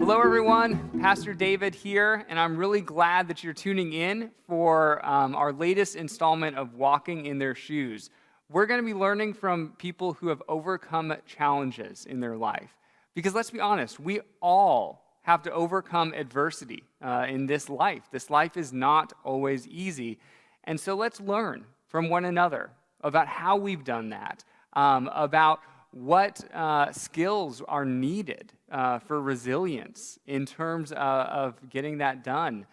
Hello, everyone. Pastor David here, and I'm really glad that you're tuning in for our latest installment of Walking in Their Shoes. We're going to be learning from people who have overcome challenges in their life. Because let's be honest, we all have to overcome adversity in this life. This life is not always easy. And so let's learn from one another about how we've done that, about what skills are needed for resilience in terms of getting that done.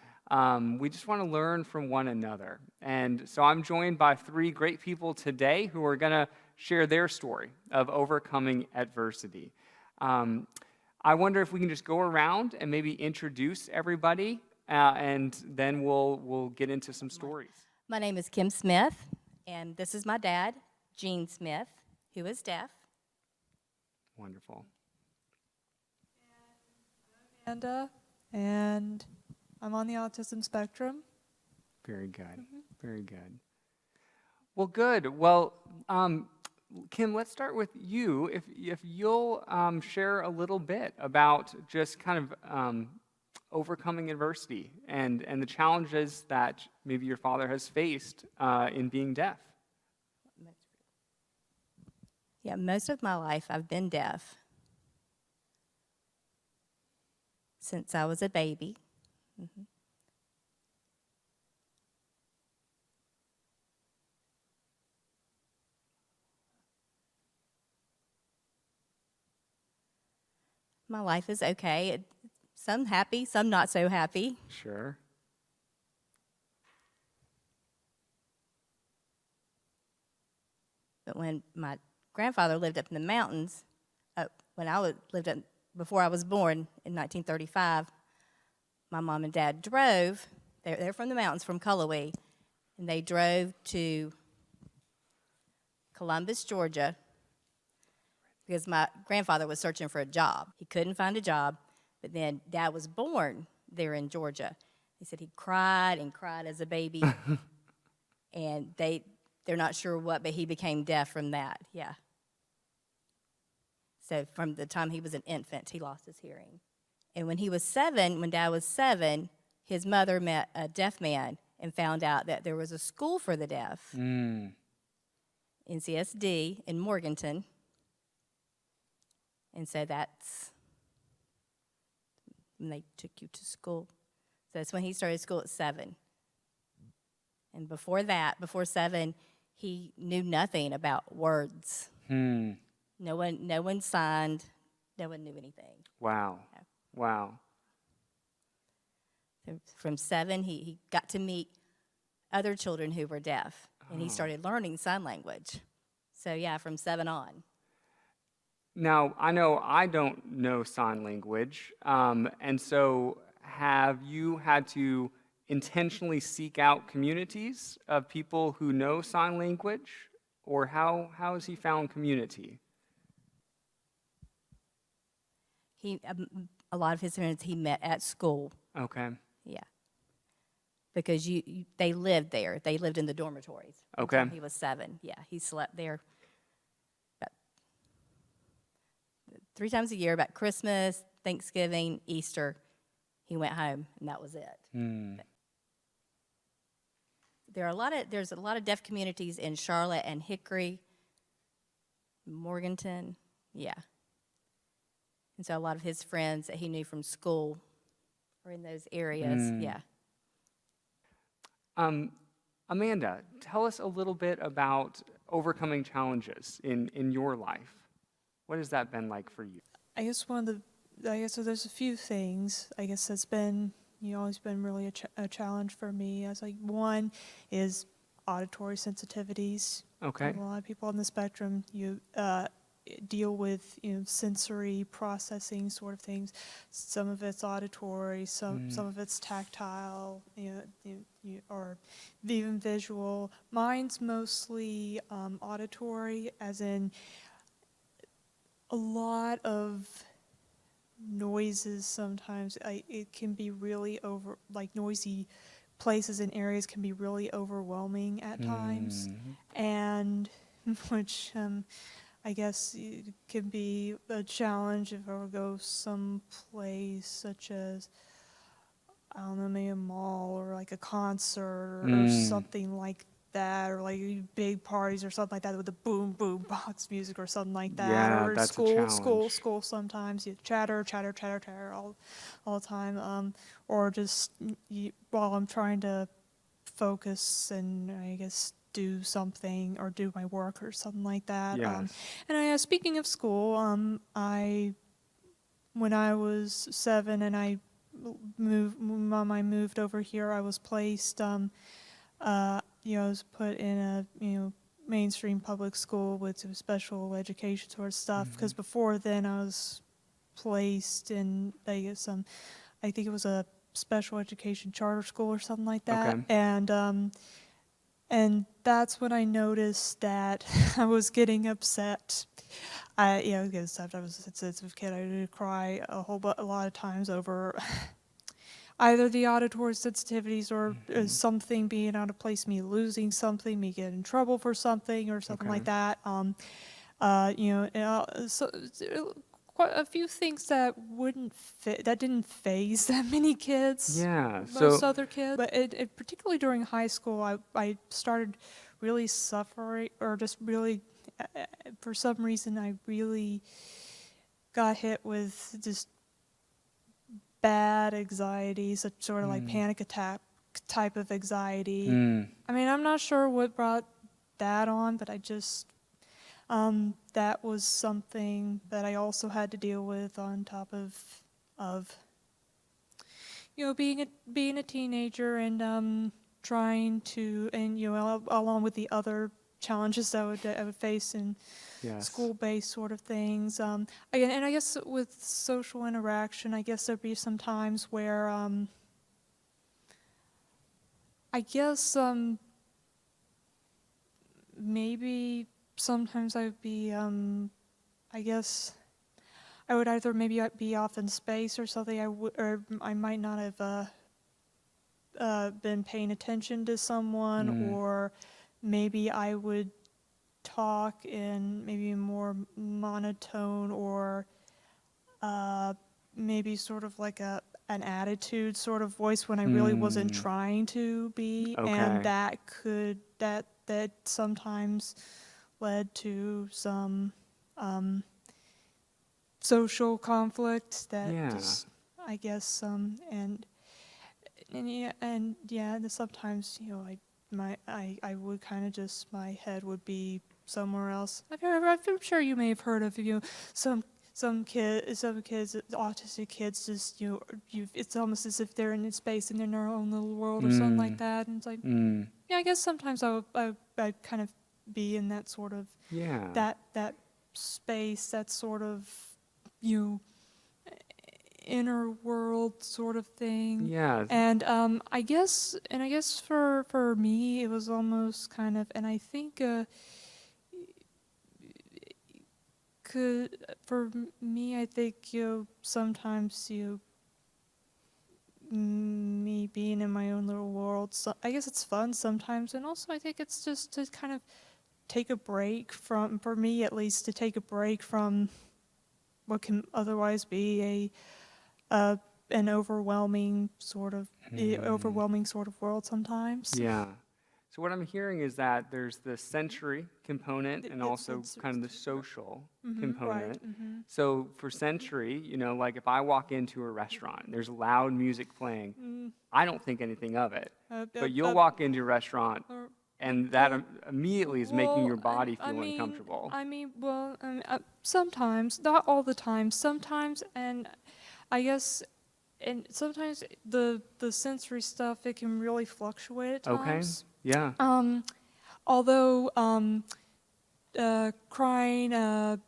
We just want to learn from one another. And so I'm joined by three great people today who are going to share their story of overcoming adversity. I wonder if we can just go around and maybe introduce everybody, and then we'll get into some stories. My name is Kim Smith, and this is my dad, Gene Smith, who is deaf. Wonderful. Amanda, and I'm on the autism spectrum. Very good. Very good. Well, good. Well, Kim, let's start with you. If you'll share a little bit about just kind of overcoming adversity and the challenges that maybe your father has faced in being deaf. Yeah, most of my life I've been deaf since I was a baby. My life is okay. Some happy, some not so happy. Sure. But when my grandfather lived up in the mountains, lived up before I was born in 1935, my mom and dad drove. They're from the mountains, from Cullowhee, and they drove to Columbus, Georgia, because my grandfather was searching for a job. He couldn't find a job, but then Dad was born there in Georgia. He said he cried and cried as a baby, and they're not sure what, but he became deaf from that, yeah. So from the time he was an infant, he lost his hearing. And when Dad was 7, his mother met a deaf man and found out that there was a school for the deaf, NCSD, in Morganton. And so that's when they took you to school. So that's when he started school at 7. And before 7, he knew nothing about words. No one signed. No one knew anything. Wow. Yeah. Wow. So from 7, he got to meet other children who were deaf, and he started learning sign language. So yeah, from 7 on. Now, I know I don't know sign language, and so have you had to intentionally seek out communities of people who know sign language, or how has he found community? A lot of his friends he met at school. Okay. Yeah. Because they lived there. They lived in the dormitories. Okay. Until he was 7. Yeah, he slept there about 3 times a year, about Christmas, Thanksgiving, Easter. He went home, and that was it. There's a lot of deaf communities in Charlotte and Hickory, Morganton, yeah. And so a lot of his friends that he knew from school were in those areas, yeah. Amanda, tell us a little bit about overcoming challenges in your life. What has that been like for you? I guess so there's a few things. I guess that's been, always been really a challenge for me. As like one is auditory sensitivities. Okay. A lot of people on the spectrum, deal with sensory processing sort of things. Some of it's auditory, some of it's tactile, or even visual. Mine's mostly auditory, as in a lot of noises. Sometimes it can be really noisy places and areas can be really overwhelming at times, and which I guess it can be a challenge if I were to go someplace such as, I don't know, maybe a mall or like a concert or something like that, or like big parties or something like that with the boom boom box music or something like that, Yeah, or that's a school challenge. sometimes you chatter all the time, or just while I'm trying to focus and I guess do something or do my work or something like that. Yes. And speaking of school, when I was 7 and Mom, I moved over here, I was placed, I was put in a, mainstream public school with some special education sort of stuff. Because before then, I was placed in, I think it was a special education charter school or something like that. Okay. And that's when I noticed that I was getting upset. I was getting upset. I was a sensitive kid. I would cry a lot of times over either the auditory sensitivities or something being out of place, me losing something, me getting in trouble for something or something like that. So quite a few things that didn't phase that many kids. Yeah. Most So other kids, but particularly during high school, I started really suffering, or just really, for some reason, I really got hit with just bad anxiety, such sort of like panic attack type of anxiety. I mean, I'm not sure what brought that on, but I just, that was something that I also had to deal with on top of being a teenager and trying to, and along with the other challenges that I would face in school-based sort of things. Again, and I guess with social interaction, I guess there'd be some times where I guess maybe sometimes I would be I guess I would either maybe be off in space or something. Or I might not have been paying attention to someone, or maybe I would talk in maybe a more monotone, or maybe sort of like an attitude sort of voice when I really wasn't trying to be, and Okay. that sometimes led to some social conflict that Yeah. just, I guess, sometimes I would kind of just, my head would be somewhere else. I'm sure you may have heard of some kids, autistic kids, just it's almost as if they're in space and they're in their own little world or something like that. And it's like, yeah, I guess sometimes I kind of be in that sort of Yeah. that space, that sort of inner world sort of thing. Yeah. And I guess for me it was almost kind of, and I think for me, I think sometimes me being in my own little world, so I guess it's fun sometimes, and also I think it's just to kind of take a break from, for me at least, to take a break from what can otherwise be an overwhelming sort of world sometimes. Yeah. So what I'm hearing is that there's the sensory component and It's also sensory, kind of the social right. component. So for sensory, like if I walk into a restaurant and there's loud music playing, I don't think anything of it. But you'll walk into a restaurant and that immediately is making your body feel uncomfortable. Sometimes, not all the time, sometimes, and I guess, and sometimes the sensory stuff, it can really fluctuate at times. Yeah. Although crying,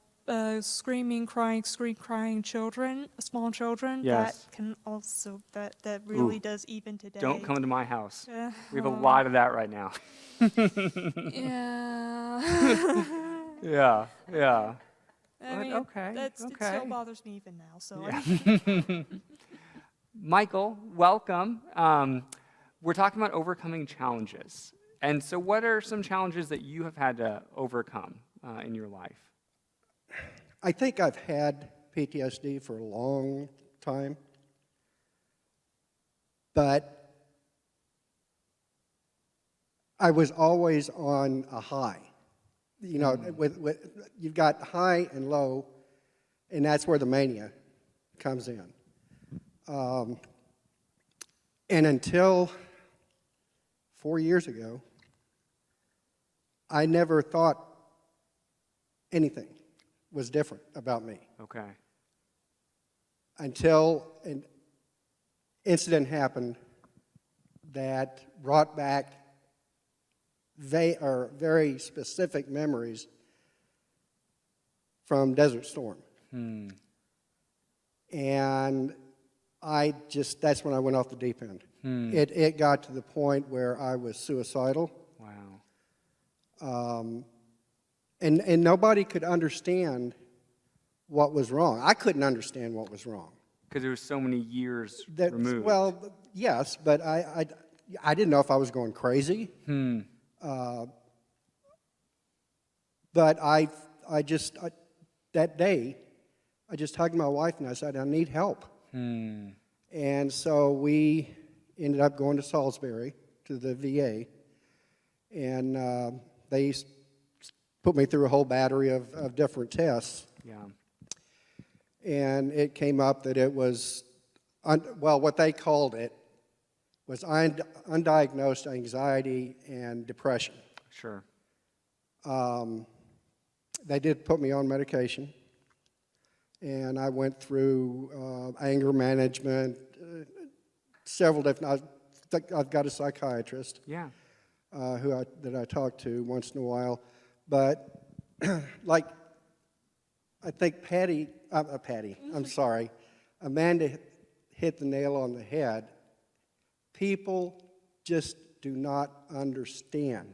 screaming, crying children, small children, Yes. that can also, that really does, even today. Don't come to my house. We have a lot of that right now. Yeah. Yeah. Yeah. I mean, okay. It still bothers me even now. So Yeah. Michael, welcome. We're talking about overcoming challenges. And so what are some challenges that you have had to overcome in your life? I think I've had PTSD for a long time, but I was always on a high. You know, you've got high and low, and that's where the mania comes in. And until 4 years ago, I never thought anything was different about me. Okay. Until an incident happened that brought back very specific memories from Desert Storm. And that's when I went off the deep end. It got to the point where I was suicidal. Wow. And nobody could understand what was wrong. I couldn't understand what was wrong. Because there was so many years removed. Well, yes, but I didn't know if I was going crazy. But that day, I just hugged my wife and I said, I need help. And so we ended up going to Salisbury, to the VA, and they put me through a whole battery of different tests. Yeah. And it came up that it was, what they called it was undiagnosed anxiety and depression. Sure. They did put me on medication, and I went through anger management, several different. I've got a psychiatrist. Yeah. That I talk to once in a while, but like I think Amanda hit the nail on the head. People just do not understand.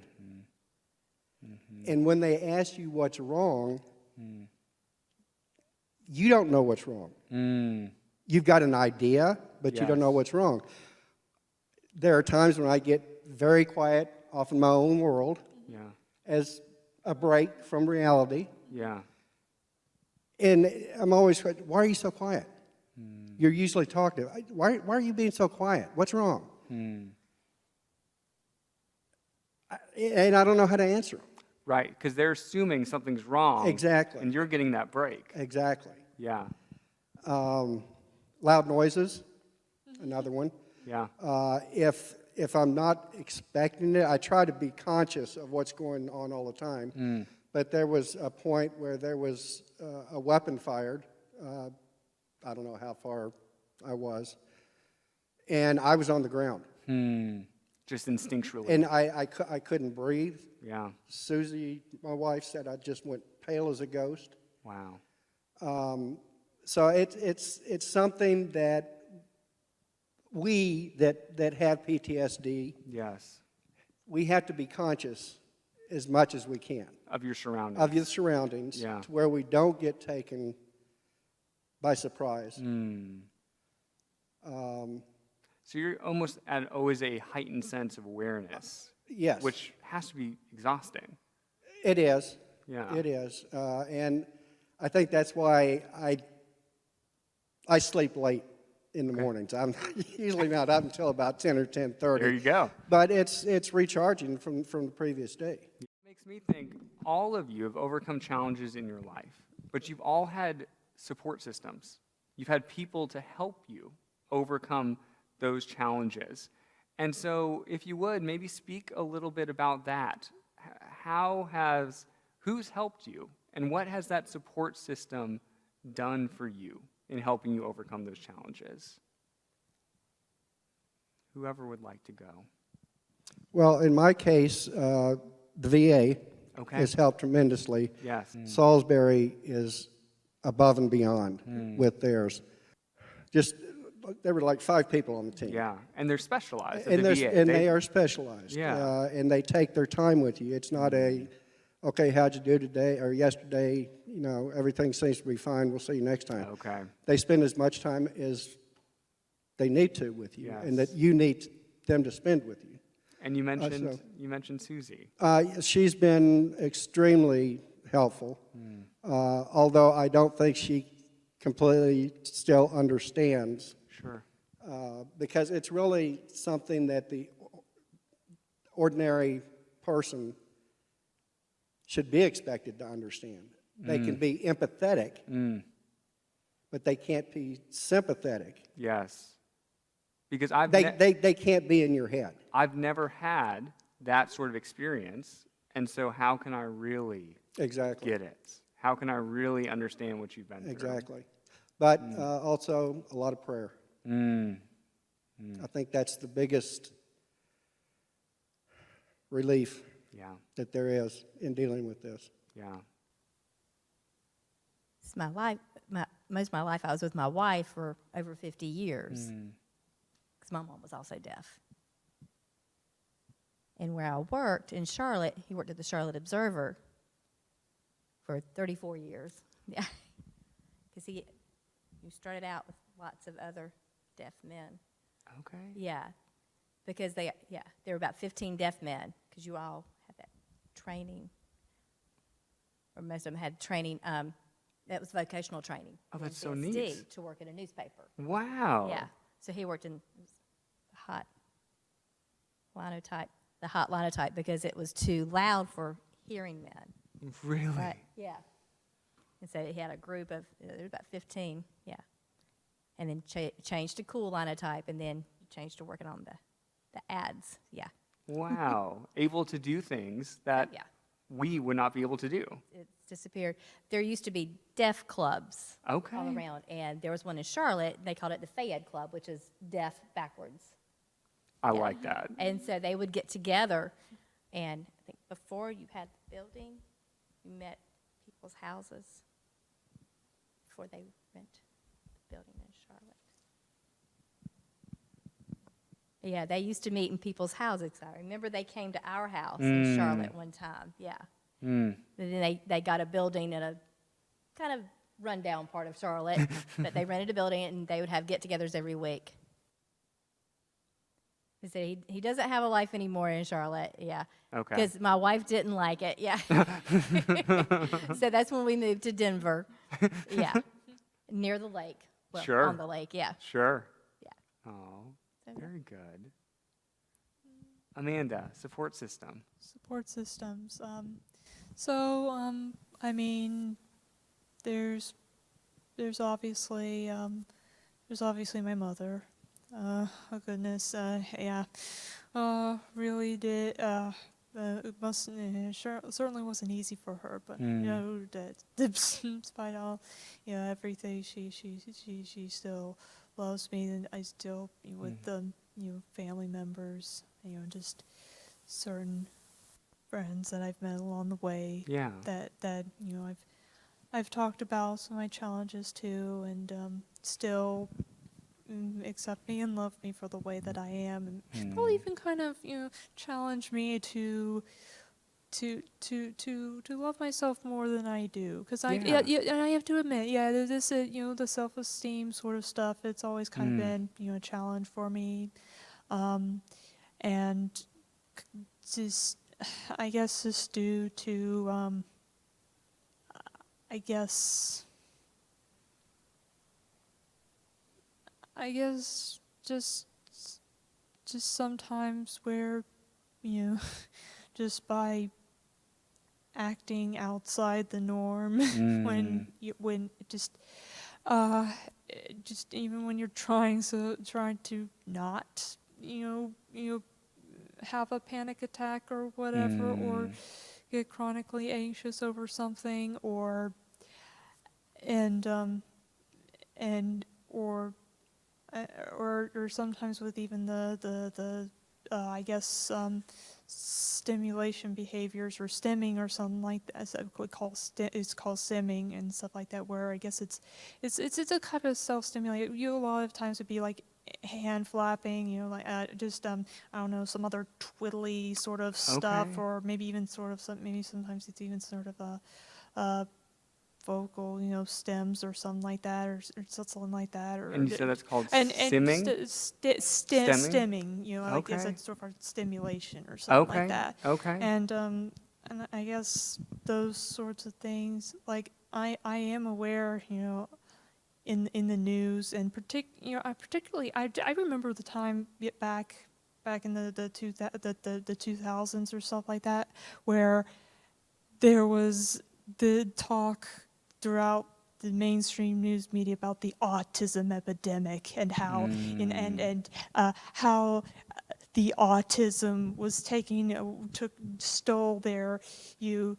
And when they ask you what's wrong, you don't know what's wrong. You've got an idea, but you don't know what's wrong. There are times when I get very quiet off in my own world as a break from reality. Yeah. And I'm always, why are you so quiet? You're usually talkative. Why are you being so quiet? What's wrong? And I don't know how to answer them. Right, because they're assuming something's wrong. Exactly. And you're getting that break. Exactly. Yeah. Loud noises, another one. Yeah. If I'm not expecting it, I try to be conscious of what's going on all the time. But there was a point where there was a weapon fired. I don't know how far I was. And I was on the ground. Just instinctually. And I couldn't breathe. Yeah. Susie, my wife, said I just went pale as a ghost. Wow. So it's something that we that have PTSD, Yes. we have to be conscious as much as we can Of your surroundings. of your surroundings, Yeah. to where we don't get taken by surprise. So you're almost at always a heightened sense of awareness. Yes, Which has to be exhausting. it is. Yeah. It is, and I think that's why I sleep late in the mornings. I'm usually not up until about 10 or 10:30. There you go. But it's recharging from the previous day. It makes me think all of you have overcome challenges in your life, but you've all had support systems. You've had people to help you overcome those challenges. And so if you would, maybe speak a little bit about that. Who's helped you, and what has that support system done for you in helping you overcome those challenges? Whoever would like to go. Well, in my case, the VA Okay. has helped tremendously. Yes. Salisbury is above and beyond with theirs. There were like 5 people on the team. Yeah, and they're specialized at And, the VA. they are specialized. Yeah. And they take their time with you. It's not okay, how'd you do today or yesterday? You know, everything seems to be fine. We'll see you next time. Okay. They spend as much time as they need to with you, Yes. and that you need them to spend with you. And you mentioned Susie. She's been extremely helpful. Although I don't think she completely still understands, Sure. because it's really something that the ordinary person should be expected to understand. They can be empathetic, but they can't be sympathetic. Yes. Because They can't be in your head. I've never had that sort of experience, and so how can I really Exactly. get it? How can I really understand what you've been through? Exactly. But also a lot of prayer. I think that's the biggest relief Yeah, that there is in dealing with this. yeah. It's my life. Most of my life, I was with my wife for over 50 years. Because my mom was also deaf. And where I worked in Charlotte, he worked at the Charlotte Observer for 34 years. Yeah. Because he started out with lots of other deaf men. Okay. Yeah. Because there were about 15 deaf men, because you all had that training, or most of them had training, that was vocational training. Oh, that's so NCSD, neat. to work at a newspaper. Wow. Yeah. So he worked in the hot linotype because it was too loud for hearing men. Really? Right. Yeah. And so he had a group of, there were about 15, yeah. And then changed to cool linotype, and then changed to working on the ads, yeah. Wow. Able to do things that Yeah. we would not be able to do. It's disappeared. There used to be deaf clubs Okay. all around, and there was one in Charlotte. They called it the Fayed Club, which is deaf backwards. I like that. And so they would get together, and I think before you had the building, you met people's houses before they rent the building in Charlotte. Yeah, they used to meet in people's houses. I remember they came to our house in Charlotte one time, yeah. And then they got a building in a kind of rundown part of Charlotte, but they rented a building, and they would have get-togethers every week. He said he doesn't have a life anymore in Charlotte, yeah. Okay. Because my wife didn't like it, yeah. So that's when we moved to Denver, yeah. Near the lake. Well, Sure. on the lake, yeah. Sure. Yeah. Oh, very good. Amanda, support system. Support systems. I mean, there's obviously my mother. Oh goodness, yeah. Really did. It certainly wasn't easy for her, but you know that despite all, you know, everything, she still loves me, and I still, with the family members, just certain friends that I've met along the way. Yeah. That I've talked about some of my challenges too, and still accept me and love me for the way that I am, and probably even kind of challenge me to love myself more than I do, because and I have to admit, there's this the self-esteem sort of stuff. It's always kind of been a challenge for me, and just I guess just due to I guess just sometimes where, just by acting outside the norm, when just even when you're trying to not, have a panic attack or whatever, or get chronically anxious over something, or sometimes with even the I guess stimulation behaviors, or stimming or something like that. As it's called stimming and stuff like that, where I guess it's a kind of self-stimulate. A lot of times it'd be like hand flapping, like just I don't know, some other twiddly sort of stuff, Okay. or maybe even sort of maybe sometimes it's even sort of a vocal, stems or something like that, or something like that. And you said that's called and simming? stimming, I guess Okay. it's sort of stimulation or something Okay. like that. Okay. And And I guess those sorts of things, like I am aware, in the news, and I remember the time back in the 2000s or stuff like that, where there was the talk throughout the mainstream news media about the autism epidemic, and how how the autism was stole their you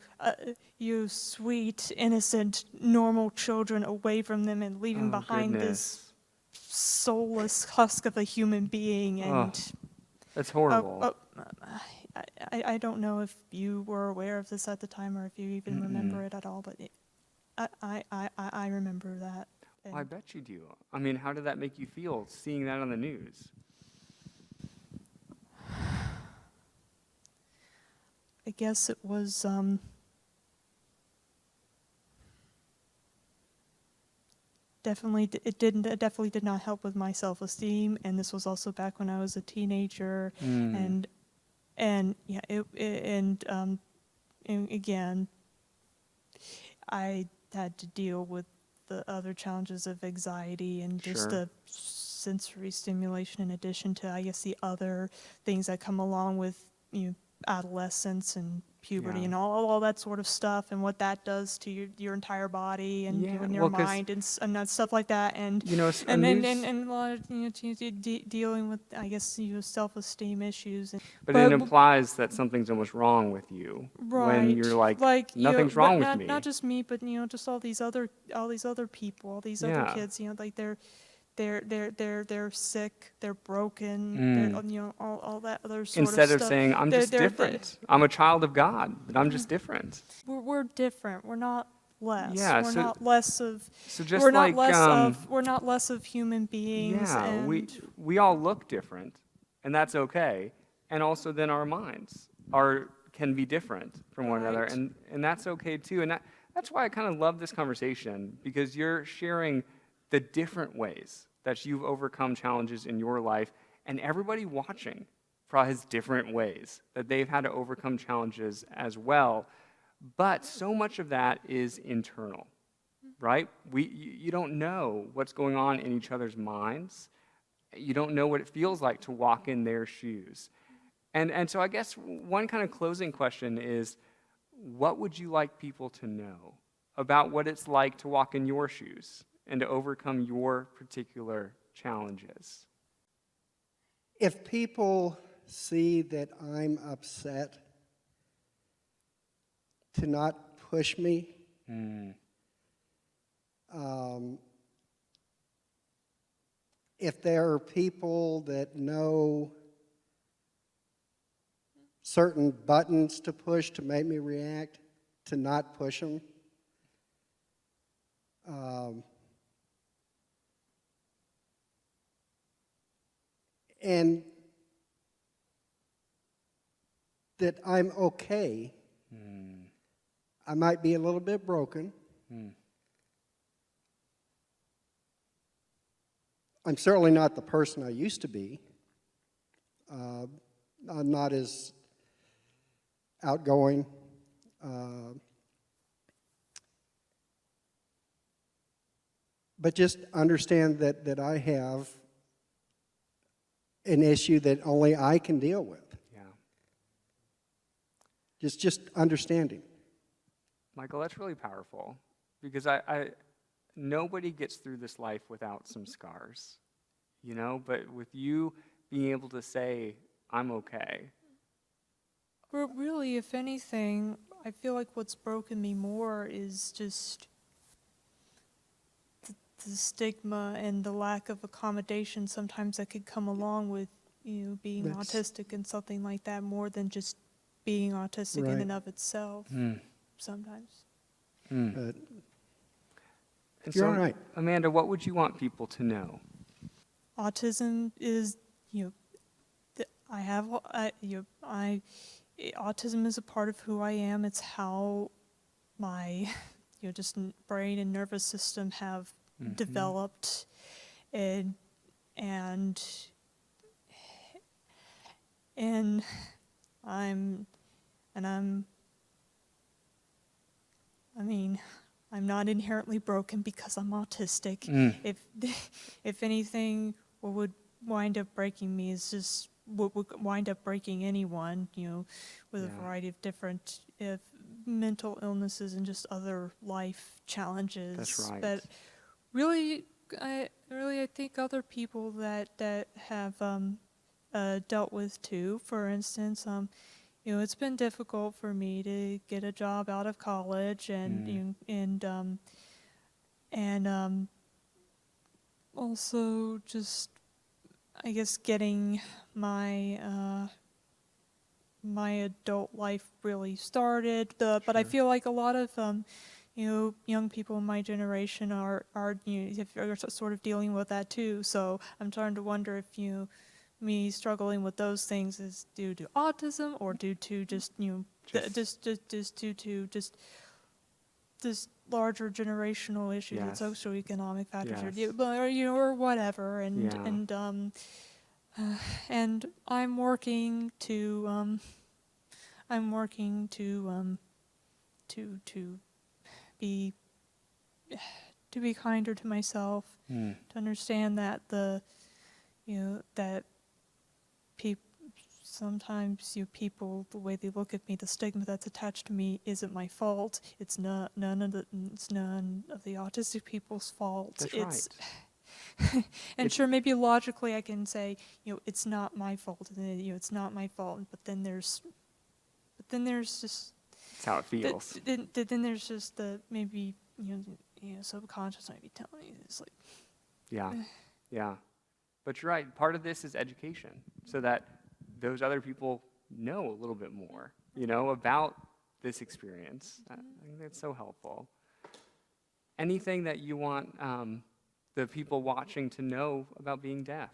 sweet, innocent, normal children away from them, and leaving Oh, behind goodness. this soulless husk of a human being. And That's horrible. I don't know if you were aware of this at the time, or if you even remember it at all, but I remember that. Well, I bet you do. I mean, how did that make you feel, seeing that on the news? I guess it was it definitely did not help with my self-esteem, and this was also back when I was a teenager, and yeah, and again, I had to deal with the other challenges of anxiety and just Sure. the sensory stimulation, in addition to, I guess, the other things that come along with adolescence and puberty, Yeah. and all that sort of stuff, and what that does to your entire body, and Yeah, your well, 'cause, mind, and that stuff like that, and you know, a and news, a lot of dealing with, I guess, self-esteem issues. but it implies that something's almost wrong with you when Right, you're like, you know, nothing's but wrong with me. not just me, but just all these other people, all these other Yeah. kids. Like they're sick, they're broken, they're all that other sort Instead of of stuff. saying, I'm just different. I'm a child of God, but I'm just different. We're different. We're not less. Yeah, We're so- not less of. So just We're not like, less of. We're not less of human beings. yeah, And we all look different, and that's okay. And also then our minds can be different from one another, Right. and that's okay too. And that's why I kind of love this conversation, because you're sharing the different ways that you've overcome challenges in your life, and everybody watching probably has different ways that they've had to overcome challenges as well. But so much of that is internal, right? You don't know what's going on in each other's minds. You don't know what it feels like to walk in their shoes. And so I guess one kind of closing question is, what would you like people to know about what it's like to walk in your shoes and to overcome your particular challenges? If people see that I'm upset, to not push me. If there are people that know certain buttons to push to make me react, to not push them. And that I'm okay. I might be a little bit broken. I'm certainly not the person I used to be. I'm not as outgoing. But just understand that I have an issue that only I can deal with. Yeah. Just understanding. Michael, that's really powerful, because nobody gets through this life without some scars, but with you being able to say, I'm okay. But really, if anything, I feel like what's broken me more is just the stigma and the lack of accommodation sometimes that could come along with being That's- autistic and something like that, more than just being autistic in Right. and of itself sometimes. But And you're all right. Amanda, what would you want people to know? Autism is, autism is a part of who I am. It's how my, just brain and nervous system have developed, and I'm I mean, I'm not inherently broken because I'm autistic. If anything, what would wind up breaking me is just what would wind up breaking anyone, with a Yeah. variety of different mental illnesses and just other life challenges. That's right. But really, I think other people that have dealt with too. For instance, it's been difficult for me to get a job out of college, and also just, I guess, getting my my adult life really started. But I Sure. feel like a lot of young people in my generation are sort of dealing with that too. So I'm starting to wonder if me struggling with those things is due to autism or due to just just due to just this larger generational issues and Yes. socioeconomic factors, Yes. or whatever. And Yeah. and I'm working to to be kinder to myself, to understand that that sometimes people, the way they look at me, the stigma that's attached to me isn't my fault. It's none of the autistic people's fault. That's It's right. and sure, maybe logically I can say, it's not my fault, and it's not my fault. But then there's just That's how it feels. then there's just the maybe subconscious might be telling you it's like, Yeah. Yeah. But you're right. Part of this is education, so that those other people know a little bit more, about this experience. I think that's so helpful. Anything that you want the people watching to know about being deaf?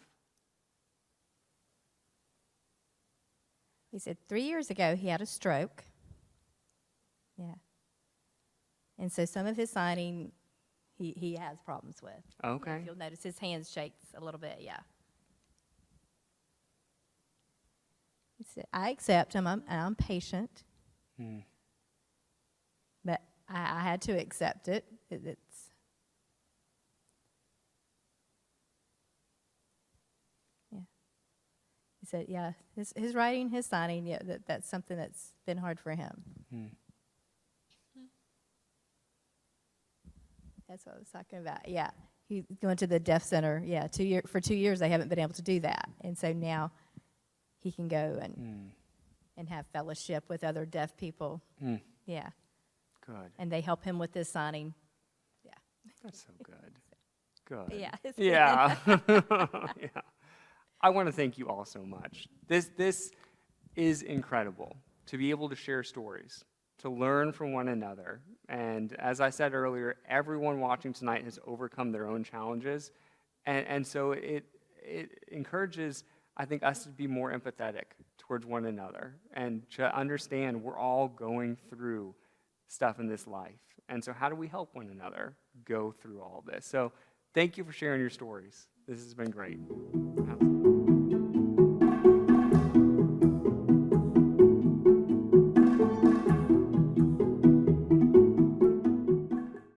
He said 3 years ago he had a stroke. Yeah. And so some of his signing he has problems with. Okay. You'll notice his hands shakes a little bit, yeah. He said, I accept him, I'm patient. But I had to accept it. It's yeah. He said, yeah, his writing, his signing, yeah, that's something that's been hard for him. That's what I was talking about. Yeah, he's going to the deaf center. Yeah, for 2 years they haven't been able to do that, and so now he can go and have fellowship with other deaf people. Yeah. Good. And they help him with his signing. Yeah. That's so good. Good. Yeah. It's Yeah. Yeah. I want to thank you all so much. This is incredible, to be able to share stories, to learn from one another. And as I said earlier, everyone watching tonight has overcome their own challenges. And so it encourages, I think, us to be more empathetic towards one another and to understand we're all going through stuff in this life. And so how do we help one another go through all this? So thank you for sharing your stories. This has been great.